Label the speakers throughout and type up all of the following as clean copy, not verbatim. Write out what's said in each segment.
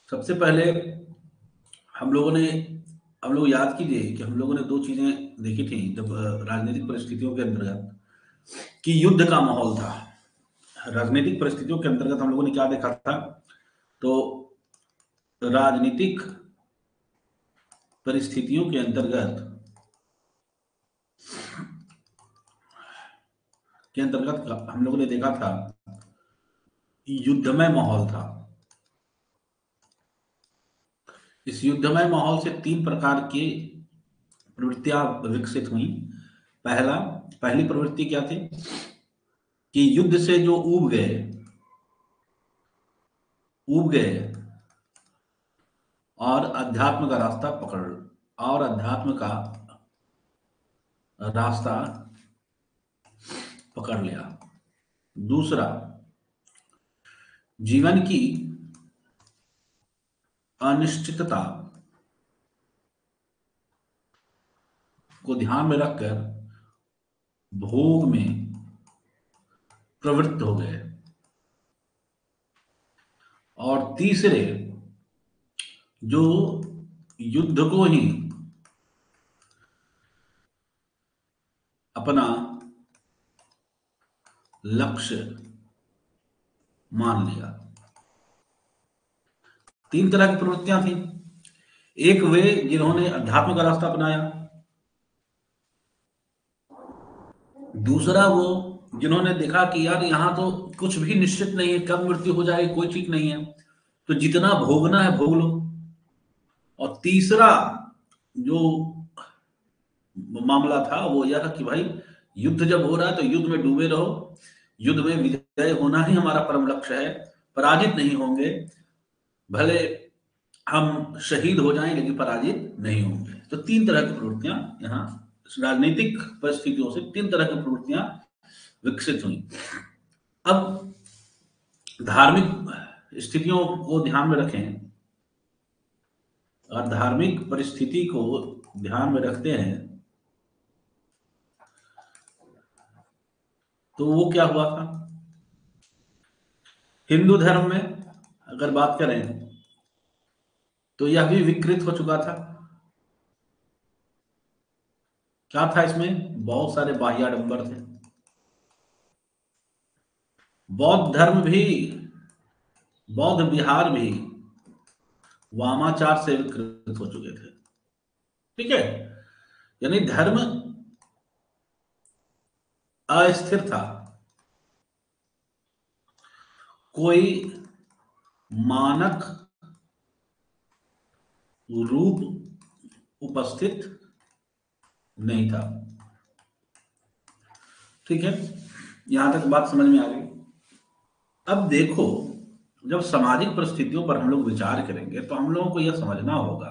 Speaker 1: सबसे पहले हम लोगों ने हम लोग याद कीजिए कि हम लोगों ने 2 चीज़ें देखी थी जब राजनीतिक परिस्थितियों के अंतर्गत कि युद्ध का माहौल था। राजनीतिक परिस्थितियों के अंतर्गत हम लोगों ने क्या देखा था, तो राजनीतिक परिस्थितियों के अंतर्गत हम लोगों ने देखा था कि युद्धमय माहौल था। इस युद्धमय माहौल से 3 प्रकार की प्रवृत्तियाँ विकसित हुईं। पहली प्रवृत्ति क्या थी कि युद्ध से जो ऊब गए और अध्यात्म का रास्ता और अध्यात्म का रास्ता पकड़ लिया। दूसरा, जीवन की अनिश्चितता को ध्यान में रखकर भोग में प्रवृत्त हो गए। और तीसरे, जो युद्ध को ही अपना लक्ष्य मान लिया। 3 तरह की प्रवृत्तियां थी। एक वे जिन्होंने अध्यात्म का रास्ता अपनाया, दूसरा वो जिन्होंने देखा कि यार यहाँ तो कुछ भी निश्चित नहीं है, कब मृत्यु हो जाए कोई ठीक नहीं है, तो जितना भोगना है भोग लो। और तीसरा जो मामला था वो यह कि भाई युद्ध जब हो रहा है तो युद्ध में डूबे रहो, युद्ध में विजय होना ही हमारा परम लक्ष्य है, पराजित नहीं होंगे, भले हम शहीद हो जाएं लेकिन पराजित नहीं होंगे। तो 3 तरह की प्रवृत्तियां यहाँ राजनीतिक परिस्थितियों से 3 तरह की प्रवृत्तियां विकसित हुई। अब धार्मिक स्थितियों को ध्यान में रखें और धार्मिक परिस्थिति को ध्यान में रखते हैं तो वो क्या हुआ था। हिंदू धर्म में अगर बात करें तो यह भी विकृत हो चुका था। क्या था इसमें? बहुत सारे बाह्याडंबर थे। बौद्ध धर्म भी, बौद्ध विहार भी वामाचार से विकृत हो चुके थे। ठीक है, यानी धर्म अस्थिर था, कोई मानक रूप उपस्थित नहीं था। ठीक है, यहां तक बात समझ में आ गई। अब देखो, जब सामाजिक परिस्थितियों पर हम लोग विचार करेंगे तो हम लोगों को यह समझना होगा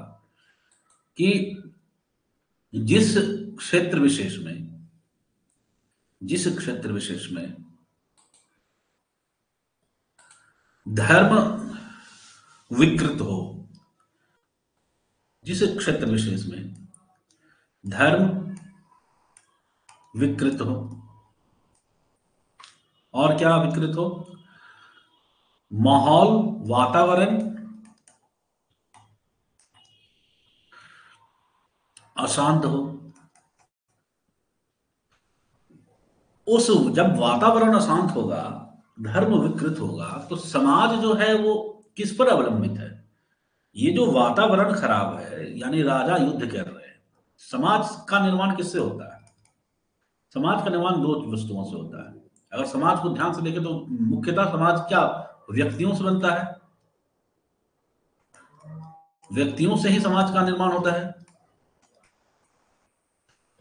Speaker 1: कि जिस क्षेत्र विशेष में धर्म विकृत हो, जिस क्षेत्र विशेष में धर्म विकृत हो और क्या विकृत हो, माहौल, वातावरण अशांत हो, उस जब वातावरण अशांत होगा, धर्म विकृत होगा, तो समाज जो है वो किस पर अवलंबित है? ये जो वातावरण खराब है, यानी राजा युद्ध कर रहे हैं, समाज का निर्माण किससे होता है? समाज का निर्माण 2 वस्तुओं से होता है। अगर समाज को ध्यान से देखें तो मुख्यतः समाज क्या व्यक्तियों से बनता है? व्यक्तियों से ही समाज का निर्माण होता है।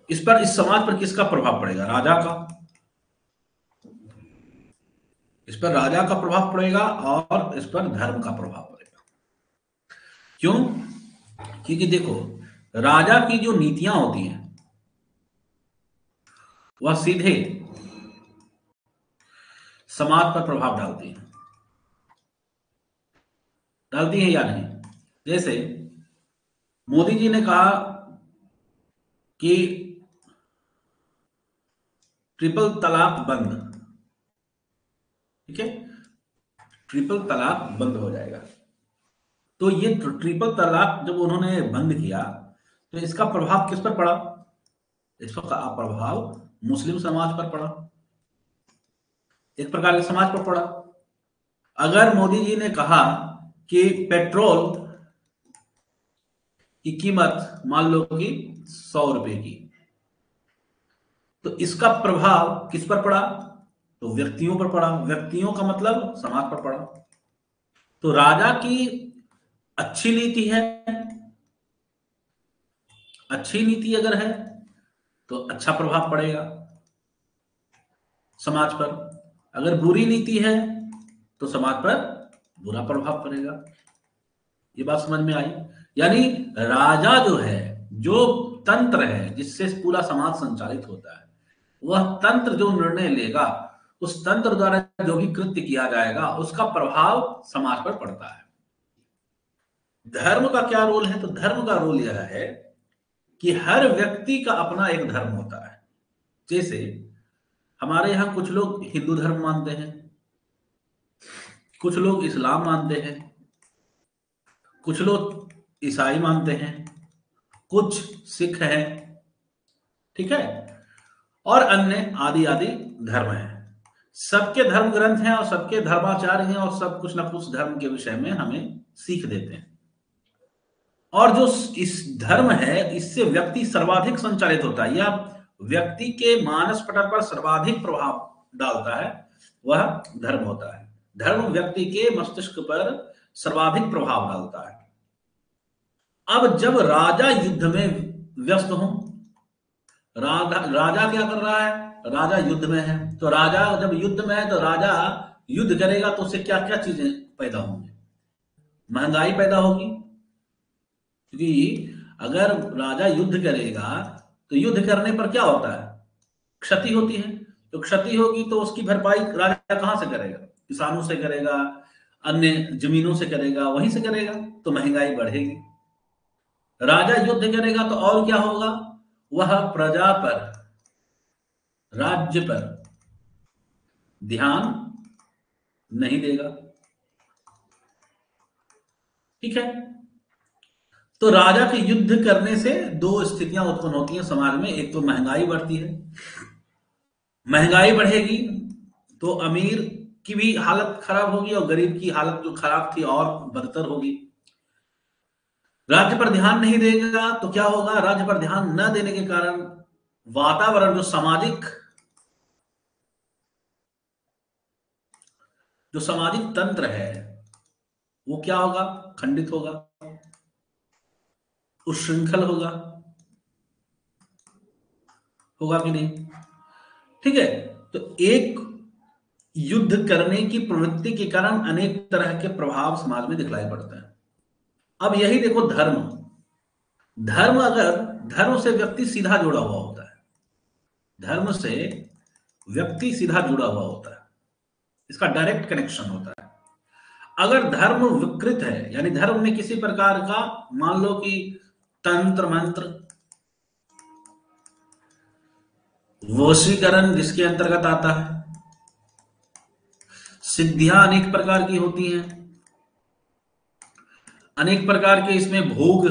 Speaker 1: इस समाज पर किसका प्रभाव पड़ेगा? राजा का। इस पर राजा का प्रभाव पड़ेगा और इस पर धर्म का प्रभाव पड़ेगा। क्यों? क्योंकि देखो, राजा की जो नीतियां होती हैं वह सीधे समाज पर प्रभाव डालती है या नहीं? जैसे मोदी जी ने कहा कि ट्रिपल तलाक बंद। ठीक है, ट्रिपल तलाक बंद हो जाएगा। तो ये ट्रिपल तलाक जब उन्होंने बंद किया तो इसका प्रभाव किस पर पड़ा? इसका प्रभाव मुस्लिम समाज पर पड़ा, एक प्रकार के समाज पर पड़ा। अगर मोदी जी ने कहा कि पेट्रोल की कीमत मान लो कि 100 रुपए की, तो इसका प्रभाव किस पर पड़ा? तो व्यक्तियों पर पड़ा, व्यक्तियों का मतलब समाज पर पड़ा। तो राजा की अच्छी नीति है, अच्छी नीति अगर है तो अच्छा प्रभाव पड़ेगा समाज पर, अगर बुरी नीति है तो समाज पर बुरा प्रभाव पड़ेगा। ये बात समझ में आई? यानी राजा जो है, जो तंत्र है जिससे पूरा समाज संचालित होता है, वह तंत्र जो निर्णय लेगा, उस तंत्र द्वारा जो भी कृत्य किया जाएगा उसका प्रभाव समाज पर पड़ता है। धर्म का क्या रोल है? तो धर्म का रोल यह है कि हर व्यक्ति का अपना एक धर्म होता है। जैसे हमारे यहां कुछ लोग हिंदू धर्म मानते हैं, कुछ लोग इस्लाम मानते हैं, कुछ लोग ईसाई मानते हैं, कुछ सिख हैं, ठीक है, और अन्य आदि आदि धर्म हैं। सबके धर्म ग्रंथ हैं और सबके धर्माचार्य हैं और सब कुछ ना कुछ धर्म के विषय में हमें सीख देते हैं। और जो इस धर्म है, इससे व्यक्ति सर्वाधिक संचालित होता है या व्यक्ति के मानस पटल पर सर्वाधिक प्रभाव डालता है, वह धर्म होता है। धर्म व्यक्ति के मस्तिष्क पर सर्वाधिक प्रभाव डालता है। अब जब राजा युद्ध में व्यस्त हो, राजा क्या कर रहा है? राजा युद्ध में है। तो राजा जब युद्ध में है तो राजा युद्ध करेगा तो उससे क्या क्या चीजें पैदा होंगी? महंगाई पैदा होगी, क्योंकि अगर राजा युद्ध करेगा तो युद्ध करने पर क्या होता है? क्षति होती है। तो क्षति होगी तो उसकी भरपाई राजा कहां से करेगा? किसानों से करेगा, अन्य जमीनों से करेगा, वहीं से करेगा, तो महंगाई बढ़ेगी। राजा युद्ध करेगा तो और क्या होगा? वह प्रजा पर, राज्य पर ध्यान नहीं देगा, ठीक है। तो राजा के युद्ध करने से दो स्थितियां उत्पन्न होती हैं समाज में। एक तो महंगाई बढ़ती है, महंगाई बढ़ेगी तो अमीर की भी हालत खराब होगी और गरीब की हालत जो खराब थी और बदतर होगी। राज्य पर ध्यान नहीं देगा तो क्या होगा? राज्य पर ध्यान न देने के कारण वातावरण, जो सामाजिक तंत्र है, वो क्या होगा? खंडित होगा, उच्छृंखल होगा, होगा कि नहीं? ठीक है। तो एक युद्ध करने की प्रवृत्ति के कारण अनेक तरह के प्रभाव समाज में दिखलाई पड़ते हैं। अब यही देखो धर्म, धर्म अगर, धर्म से व्यक्ति सीधा जुड़ा हुआ होता है, धर्म से व्यक्ति सीधा जुड़ा हुआ होता है, इसका डायरेक्ट कनेक्शन होता है। अगर धर्म विकृत है, यानी धर्म में किसी प्रकार का, मान लो कि तंत्र मंत्र, वशीकरण जिसके अंतर्गत आता है, सिद्धियां अनेक प्रकार की होती हैं, अनेक प्रकार के इसमें भोग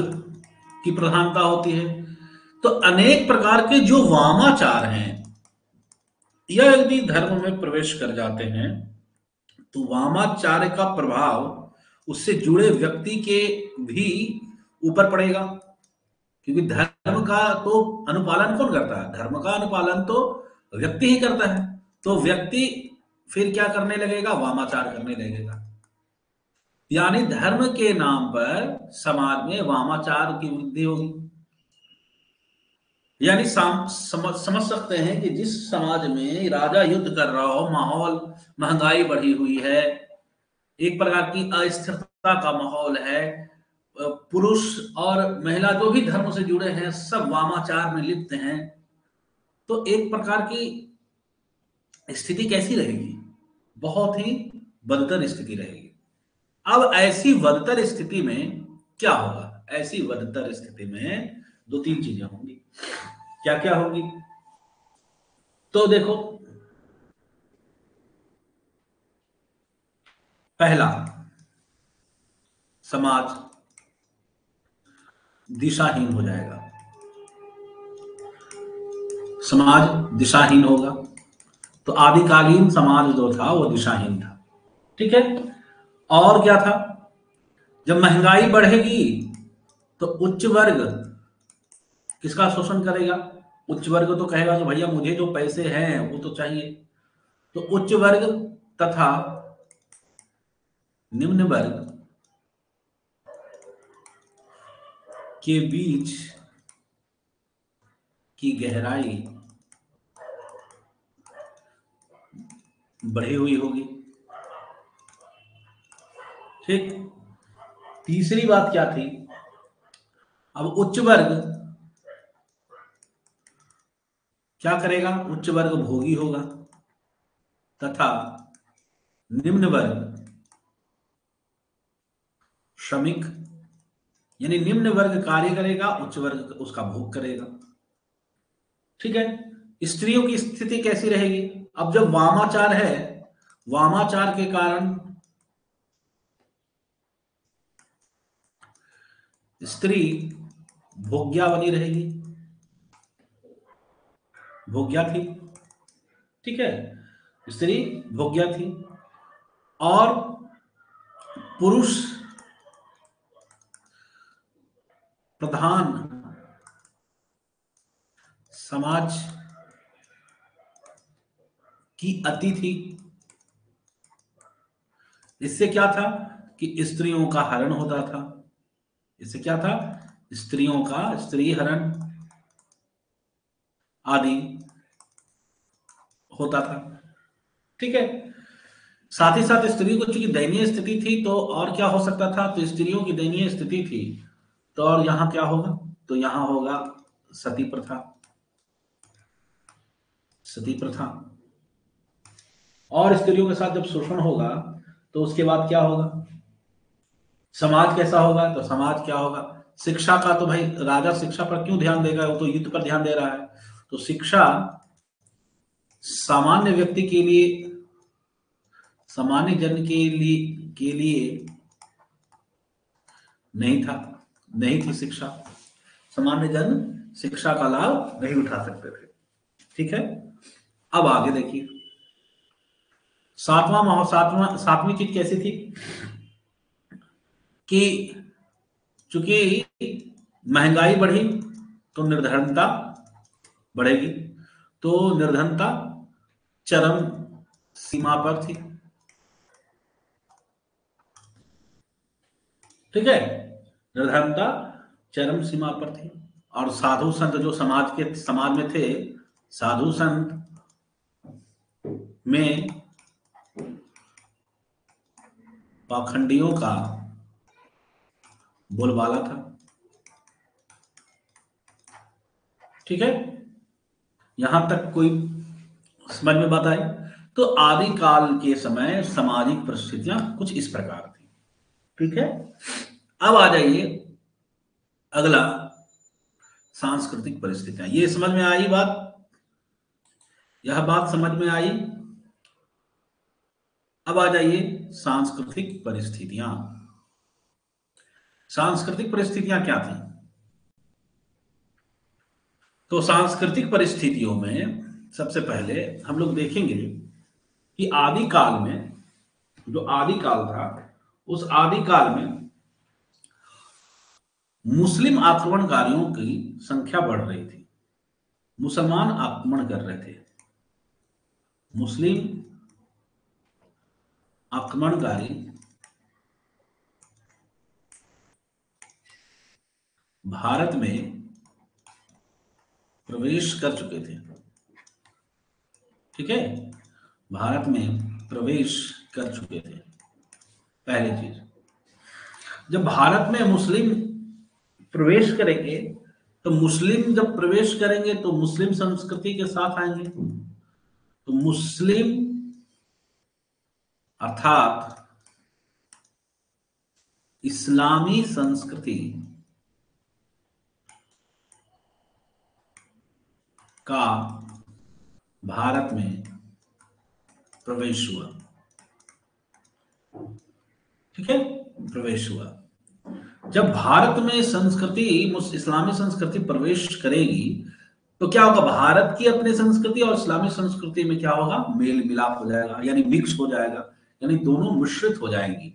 Speaker 1: की प्रधानता होती है, तो अनेक प्रकार के जो वामाचार हैं, यह यदि धर्म में प्रवेश कर जाते हैं तो वामाचार का प्रभाव उससे जुड़े व्यक्ति के भी ऊपर पड़ेगा। क्योंकि धर्म का तो अनुपालन कौन करता है? धर्म का अनुपालन तो व्यक्ति ही करता है। तो व्यक्ति फिर क्या करने लगेगा? वामाचार करने लगेगा। यानी धर्म के नाम पर समाज में वामाचार की वृद्धि होगी। यानी समझ सकते हैं कि जिस समाज में राजा युद्ध कर रहा हो, माहौल, महंगाई बढ़ी हुई है, एक प्रकार की अस्थिरता का माहौल है, पुरुष और महिला जो भी धर्म से जुड़े हैं सब वामाचार में लिप्त हैं, तो एक प्रकार की स्थिति कैसी रहेगी? बहुत ही बदतर स्थिति रहेगी। अब ऐसी बदतर स्थिति में क्या होगा? ऐसी बदतर स्थिति में दो तीन चीजें होंगी। क्या क्या होंगी? तो देखो, पहला, समाज दिशाहीन हो जाएगा, समाज दिशाहीन होगा। तो आदिकालीन समाज जो था वो दिशाहीन था। ठीक है। और क्या था, जब महंगाई बढ़ेगी तो उच्च वर्ग किसका शोषण करेगा? उच्च वर्ग तो कहेगा कि भैया मुझे जो पैसे हैं वो तो चाहिए। तो उच्च वर्ग तथा निम्न वर्ग के बीच की गहराई बढ़ी हुई होगी। ठीक। तीसरी बात क्या थी, अब उच्च वर्ग क्या करेगा? उच्च वर्ग भोगी होगा तथा निम्न वर्ग श्रमिक, यानी निम्न वर्ग कार्य करेगा, उच्च वर्ग उसका भोग करेगा। ठीक है। स्त्रियों की स्थिति कैसी रहेगी? अब जब वामाचार है, वामाचार के कारण स्त्री भोग्या बनी रहेगी, भोग्या थी। ठीक है, स्त्री भोग्या थी और पुरुष प्रधान समाज की अति थी। इससे क्या था कि स्त्रियों का हरण होता था। इससे क्या था? स्त्रियों का स्त्री हरण आदि होता था। ठीक है। साथ ही साथ स्त्री को चूंकि दयनीय स्थिति थी, तो और क्या हो सकता था? तो स्त्रियों की दयनीय स्थिति थी तो और यहां क्या होगा? तो यहां होगा सती प्रथा। सती प्रथा। और स्त्रियों के साथ जब शोषण होगा तो उसके बाद क्या होगा? समाज कैसा होगा? तो समाज क्या होगा? शिक्षा का तो भाई राजा शिक्षा पर क्यों ध्यान देगा, वो तो युद्ध पर ध्यान दे रहा है। तो शिक्षा सामान्य व्यक्ति के लिए, सामान्य जन के लिए नहीं था, नहीं थी शिक्षा। सामान्य जन शिक्षा का लाभ नहीं उठा सकते थे। ठीक है। अब आगे देखिए, सातवीं चीज कैसी थी कि चूंकि महंगाई बढ़ी तो निर्धनता बढ़ेगी। तो निर्धनता चरम सीमा पर थी। ठीक है, निर्धनता चरम सीमा पर थी। और साधु संत जो समाज में थे, साधु संत में पाखंडियों का बोलबाला था। ठीक है, यहां तक कोई समझ में बात आई? तो आदिकाल के समय सामाजिक परिस्थितियां कुछ इस प्रकार थी। ठीक है। अब आ जाइए अगला, सांस्कृतिक परिस्थितियां। ये समझ में आई बात? यह बात समझ में आई? अब आ जाइए सांस्कृतिक परिस्थितियां। सांस्कृतिक परिस्थितियां क्या थी? तो सांस्कृतिक परिस्थितियों में सबसे पहले हम लोग देखेंगे कि आदिकाल में, जो आदिकाल था, उस आदिकाल में मुस्लिम आक्रमणकारियों की संख्या बढ़ रही थी। मुसलमान आक्रमण कर रहे थे। मुस्लिम आक्रमणकारी भारत में प्रवेश कर चुके थे। ठीक है, भारत में प्रवेश कर चुके थे। पहली चीज, जब भारत में मुस्लिम प्रवेश करेंगे, तो मुस्लिम जब प्रवेश करेंगे तो मुस्लिम संस्कृति के साथ आएंगे। तो मुस्लिम अर्थात इस्लामी संस्कृति का भारत में प्रवेश हुआ। ठीक है, प्रवेश हुआ। जब भारत में संस्कृति इस्लामी संस्कृति प्रवेश करेगी तो क्या होगा, भारत की अपनी संस्कृति और इस्लामी संस्कृति में क्या होगा, मेल मिलाप हो जाएगा, यानी मिक्स हो जाएगा, यानी दोनों मिश्रित हो जाएंगी।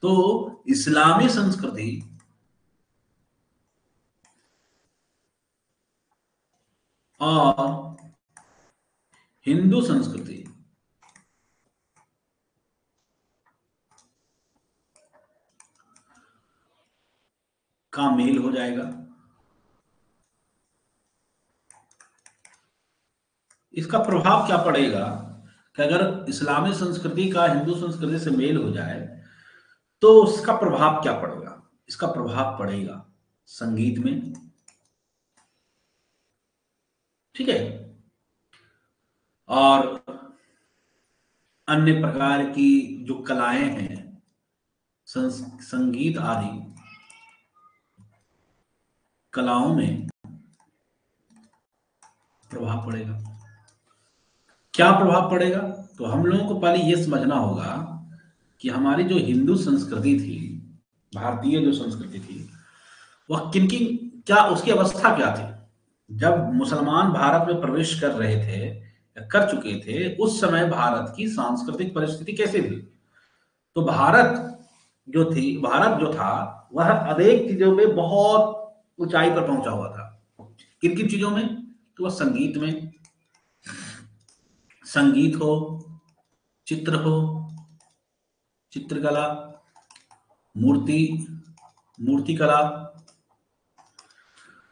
Speaker 1: तो इस्लामी संस्कृति और हिंदू संस्कृति का मेल हो जाएगा। इसका प्रभाव क्या पड़ेगा कि अगर इस्लामी संस्कृति का हिंदू संस्कृति से मेल हो जाए तो उसका प्रभाव क्या पड़ेगा? इसका प्रभाव पड़ेगा संगीत में, ठीक है, और अन्य प्रकार की जो कलाएं हैं, संगीत आदि कलाओं में प्रभाव पड़ेगा। क्या प्रभाव पड़ेगा? तो हम लोगों को पहले यह समझना होगा कि हमारी जो हिंदू संस्कृति थी, भारतीय जो संस्कृति थी, वह किन किन, क्या उसकी अवस्था क्या थी जब मुसलमान भारत में प्रवेश कर रहे थे या कर चुके थे, उस समय भारत की सांस्कृतिक परिस्थिति कैसी थी। तो भारत जो था वह अनेक चीजों में बहुत ऊंचाई पर पहुंचा हुआ था। किन किन चीजों में? तो वह संगीत में, संगीत हो, चित्र हो, चित्रकला, मूर्ति कला,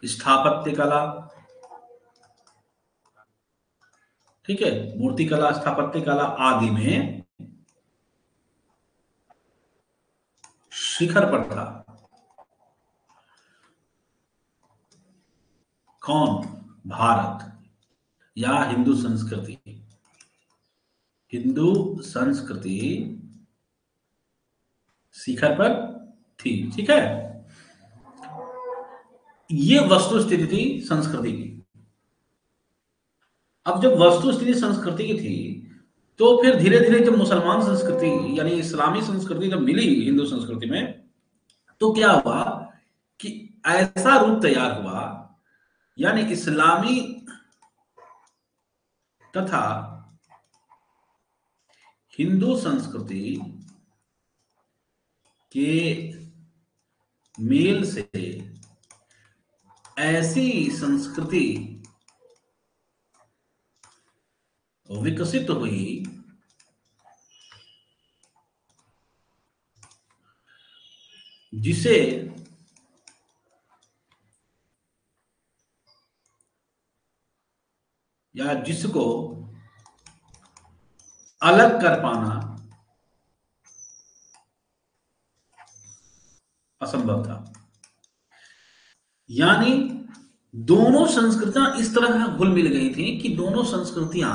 Speaker 1: स्थापत्य कला, ठीक है, मूर्ति कला, स्थापत्य कला आदि में शिखर पर था कौन? भारत या हिंदू संस्कृति। हिंदू संस्कृति शिखर पर थी, ठीक है। ये वस्तु स्थिति थी संस्कृति की। अब जब वस्तु स्थिति संस्कृति की थी तो फिर धीरे धीरे जब मुसलमान संस्कृति यानी इस्लामी संस्कृति जब मिली हिंदू संस्कृति में, तो क्या हुआ कि ऐसा रूप तैयार हुआ, यानी इस्लामी तथा हिंदू संस्कृति के मेल से ऐसी संस्कृति विकसित हुई जिसे या जिसको अलग कर पाना असंभव था। यानी दोनों संस्कृतियां इस तरह घुल मिल गई थी कि दोनों संस्कृतियां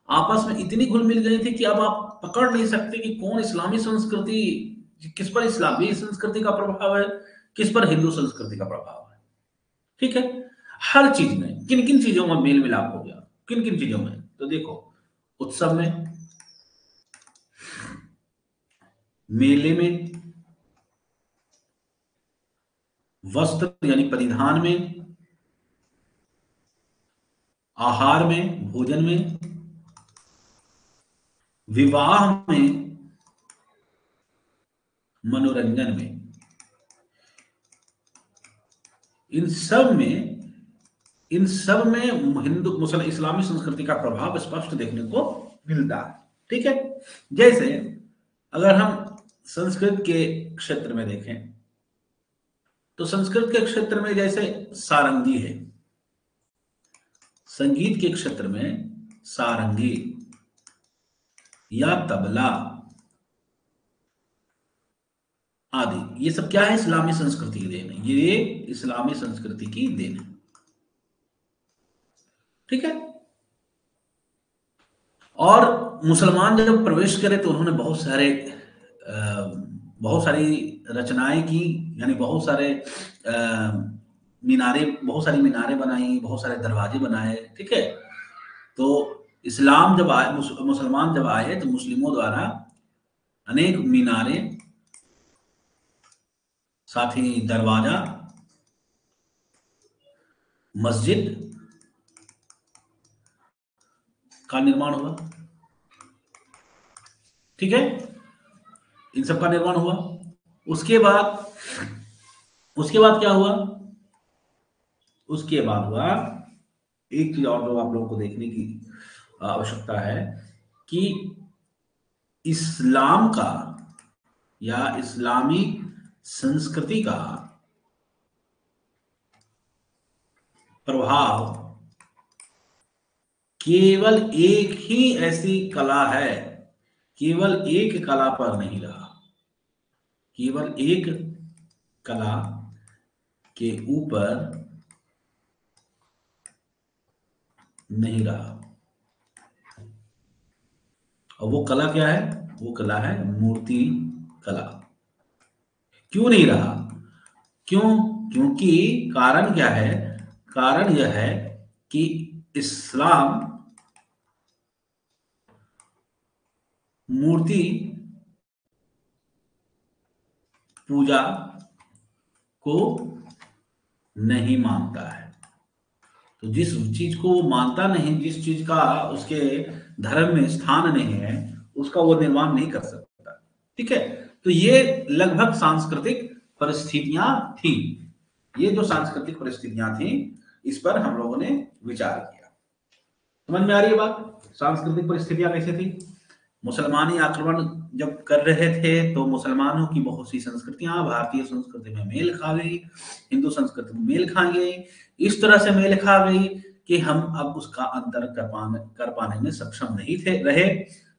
Speaker 1: आपस में इतनी घुल मिल गई थी कि अब आप पकड़ नहीं सकते कि कौन इस्लामी संस्कृति, किस पर इस्लामी संस्कृति का प्रभाव है, किस पर हिंदू संस्कृति का प्रभाव है, ठीक है। हर चीज में किन किन चीजों में मेल मिलाप हो गया, किन किन चीजों में? तो देखो, उत्सव में, मेले में, वस्त्र यानी परिधान में, आहार में, भोजन में, विवाह में, मनोरंजन में, इन सब में हिंदू मुसलमान इस्लामी संस्कृति का प्रभाव स्पष्ट देखने को मिलता है, ठीक है। जैसे अगर हम संस्कृत के क्षेत्र में देखें तो संस्कृत के क्षेत्र में जैसे सारंगी है, संगीत के क्षेत्र में सारंगी या तबला आदि, ये सब क्या है? इस्लामी संस्कृति की देन है, ये इस्लामी संस्कृति की देन है, ठीक है। और मुसलमान जब प्रवेश करे तो उन्होंने बहुत सारी रचनाएं की, यानी बहुत सारी मीनारें बनाई, बहुत सारे दरवाजे बनाए, ठीक है। तो इस्लाम जब आए, मुसलमान जब आए तो मुस्लिमों द्वारा अनेक मीनारें साथ ही दरवाजा, मस्जिद का निर्माण हुआ। ठीक है, इन सब का निर्माण हुआ। उसके बाद क्या हुआ? उसके बाद हुआ एक चीज और जो आप लोगों को देखने की आवश्यकता है कि इस्लाम का या इस्लामी संस्कृति का प्रभाव केवल एक ही ऐसी कला है, केवल एक कला पर नहीं रहा, केवल एक कला के ऊपर नहीं रहा। और वो कला क्या है? वो कला है मूर्ति कला। क्यों नहीं रहा? क्यों? क्योंकि कारण क्या है? कारण यह है कि इस्लाम मूर्ति पूजा को नहीं मानता है। तो जिस चीज को वो मानता नहीं, जिस चीज का उसके धर्म में स्थान नहीं है, उसका वो निर्माण नहीं कर सकता। ठीक है, तो ये लगभग सांस्कृतिक परिस्थितियां थी। ये जो सांस्कृतिक परिस्थितियां थी, इस पर हम लोगों ने विचार किया। समझ में आ रही है बात? सांस्कृतिक परिस्थितियां कैसे थी? मुसलमानी आक्रमण जब कर रहे थे तो मुसलमानों की बहुत सी संस्कृतियां भारतीय संस्कृति में मेल खा गई, हिंदू संस्कृति में मेल खा गई। इस तरह से मेल खा गई कि हम अब उसका अंतर कर पाने में सक्षम नहीं थे रहे।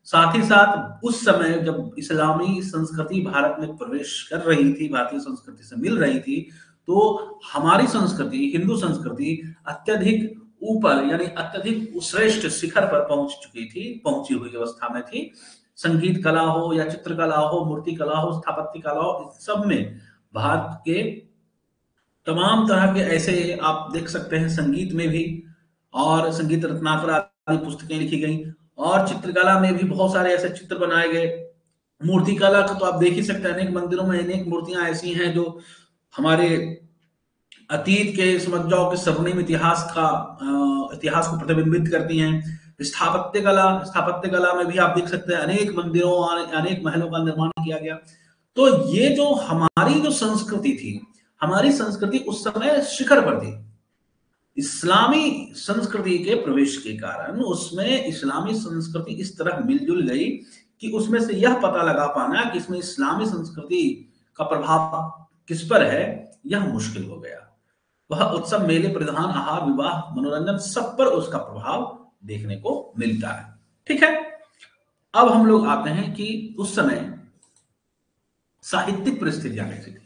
Speaker 1: साथ ही साथ उस समय जब इस्लामी संस्कृति भारत में प्रवेश कर रही थी, भारतीय संस्कृति से मिल रही थी, तो हमारी संस्कृति, हिंदू संस्कृति अत्यधिक ऊपर यानी अत्यधिक श्रेष्ठ शिखर पर पहुंच चुकी थी, पहुंची हुई अवस्था में थी। संगीत कला हो या चित्रकला हो, मूर्ति कला हो, स्थापत्य कला हो, इस सब में भारत के तमाम तरह के ऐसे आप देख सकते हैं। संगीत में भी, और संगीत रत्नाकर आदि पुस्तकें लिखी गई, और चित्रकला में भी बहुत सारे ऐसे चित्र बनाए गए। मूर्ति कला को तो आप देख ही सकते हैं, अनेक मंदिरों में अनेक मूर्तियां ऐसी हैं जो हमारे अतीत के, समझ जाओ कि स्वर्णिम इतिहास को प्रतिबिंबित करती हैं। स्थापत्य कला में भी आप देख सकते हैं अनेक मंदिरों और अनेक महलों का निर्माण किया गया। तो ये जो हमारी जो संस्कृति थी, हमारी संस्कृति उस समय शिखर पर थी। इस्लामी संस्कृति के प्रवेश के कारण उसमें इस्लामी संस्कृति इस तरह मिलजुल गई कि उसमें से यह पता लगा पाना कि इसमें इस्लामी संस्कृति का प्रभाव किस पर है, यह मुश्किल हो गया। वह उत्सव, मेले, परिधान, आहार, विवाह, मनोरंजन, सब पर उसका प्रभाव देखने को मिलता है। ठीक है, अब हम लोग आते हैं कि उस समय साहित्यिक परिस्थितियां कैसी थी।